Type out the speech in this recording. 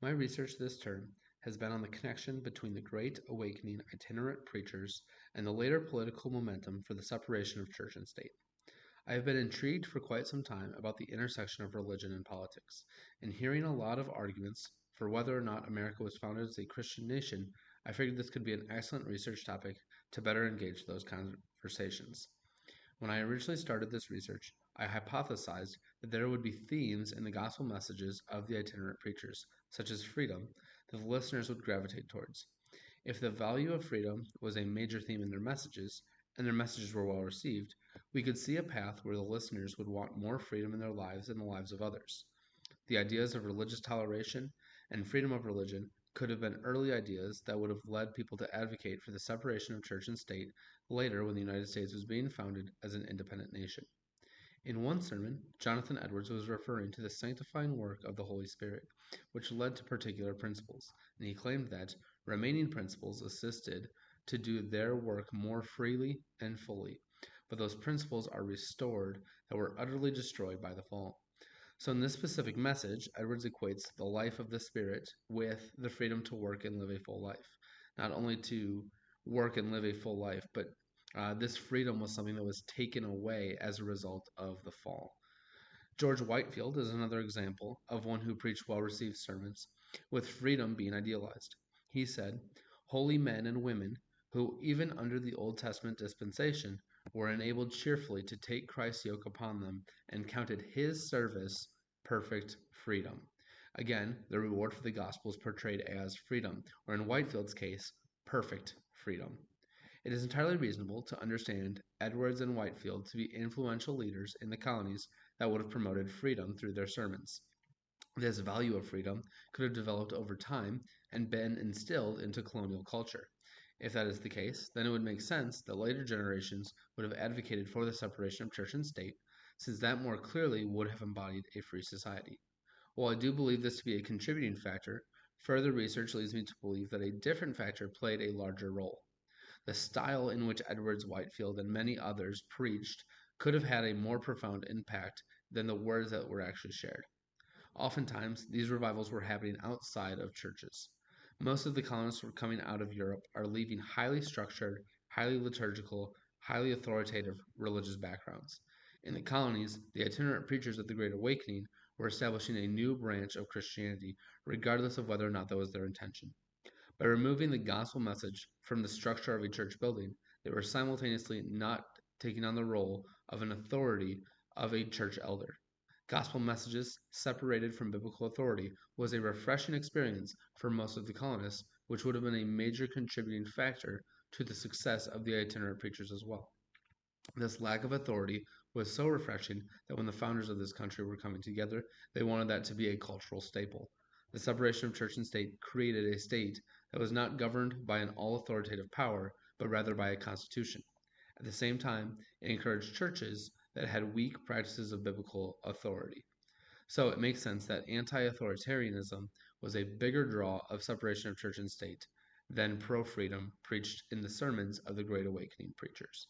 My research this term has been on the connection between the Great Awakening itinerant preachers and the later political momentum for the separation of church and state. I have been intrigued for quite some time about the intersection of religion and politics, and hearing a lot of arguments for whether or not America was founded as a Christian nation, I figured this could be an excellent research topic to better engage those conversations. When I originally started this research, I hypothesized that there would be themes in the gospel messages of the itinerant preachers, such as freedom, that the listeners would gravitate towards. If the value of freedom was a major theme in their messages, and their messages were well received, we could see a path where the listeners would want more freedom in their lives and the lives of others. The ideas of religious toleration and freedom of religion could have been early ideas that would have led people to advocate for the separation of church and state later when the United States was being founded as an independent nation. In one sermon, Jonathan Edwards was referring to the sanctifying work of the Holy Spirit, which led to particular principles, and he claimed that remaining principles assisted to do their work more freely and fully, but those principles are restored that were utterly destroyed by the fall. So, in this specific message, Edwards equates the life of the Spirit with the freedom to work and live a full life. Not only to work and live a full life, but this freedom was something that was taken away as a result of the fall. George Whitefield is another example of one who preached well received sermons, with freedom being idealized. He said, "Holy men and women who, even under the Old Testament dispensation, were enabled cheerfully to take Christ's yoke upon them and counted his service perfect freedom." Again, the reward for the gospel is portrayed as freedom, or in Whitefield's case, perfect freedom. It is entirely reasonable to understand Edwards and Whitefield to be influential leaders in the colonies that would have promoted freedom through their sermons. This value of freedom could have developed over time and been instilled into colonial culture. If that is the case, then it would make sense that later generations would have advocated for the separation of church and state, since that more clearly would have embodied a free society. While I do believe this to be a contributing factor, further research leads me to believe that a different factor played a larger role. The style in which Edwards Whitefield and many others preached could have had a more profound impact than the words that were actually shared. Oftentimes, these revivals were happening outside of churches. Most of the colonists who were coming out of Europe are leaving highly structured, highly liturgical, highly authoritative religious backgrounds. In the colonies, the itinerant preachers of the Great Awakening were establishing a new branch of Christianity, regardless of whether or not that was their intention. By removing the gospel message from the structure of a church building, they were simultaneously not taking on the role of an authority of a church elder. Gospel messages separated from biblical authority was a refreshing experience for most of the colonists, which would have been a major contributing factor to the success of the itinerant preachers as well. This lack of authority was so refreshing that when the founders of this country were coming together, they wanted that to be a cultural staple. The separation of church and state created a state that was not governed by an all authoritative power, but rather by a constitution. At the same time, it encouraged churches that had weak practices of biblical authority. So it makes sense that anti authoritarianism was a bigger draw of separation of church and state than pro freedom preached in the sermons of the Great Awakening preachers.